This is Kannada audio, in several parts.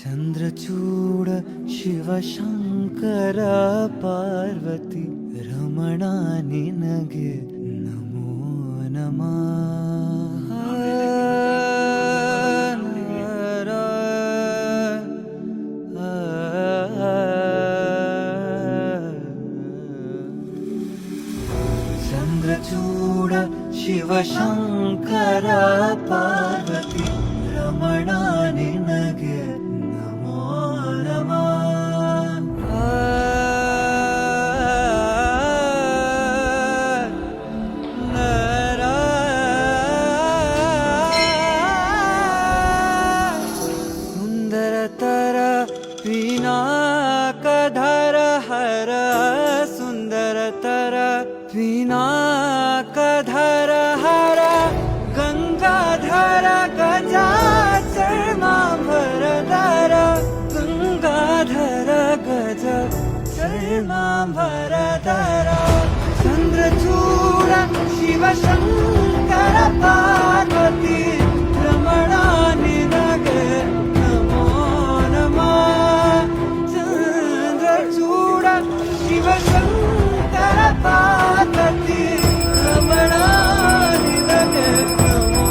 ಚಂದ್ರಚೂಡ ಶಿವಶಂಕರ ಪಾರ್ವತಿ ರಮಣ ನಿನಗೆ ನಮೋ ನಮಃ. ಚಂದ್ರಚೂಡ ಶಿವಶಂಕರ ಪಾರ್ವತಿ ರಮಣ ನಿನಗೆ ನಮೋ ನಮಃ. ಸುಂದರತರ ಪಿನಾಕಧರ ಹರ ಸುಂದರತರ ಪಿನಾಕಧರ ಹರ ಗಂಗಾಧರ ಗಜಾಚರ್ಮಾಂಬರಧರ ಗಂಗಾಧರ ಗಜ ಚರ್ಮಾಂಬರಧರ ಚಂದ್ರಚೂಡ ಶಿವಶಂಕರ ಪಾರ್ವತಿ ರಮಣ ನಿನಗೆ ನಮೋ ನಮಃ. ಚಂದ್ರಚೂಡ ಶಿವಶಂಕರ ಪಾರ್ವತಿ ರಮಣ ನಿನಗೆ ನಮೋ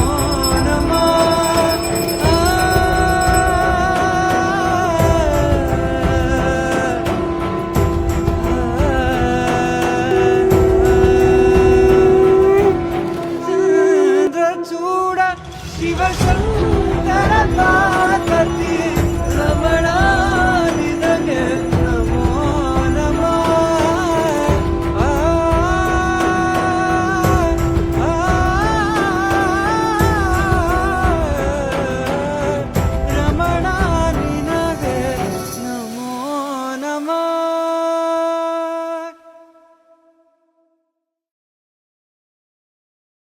ನಮಃ. ಚಂದ್ರಚೂಡ ಶಿವಶಂಕರ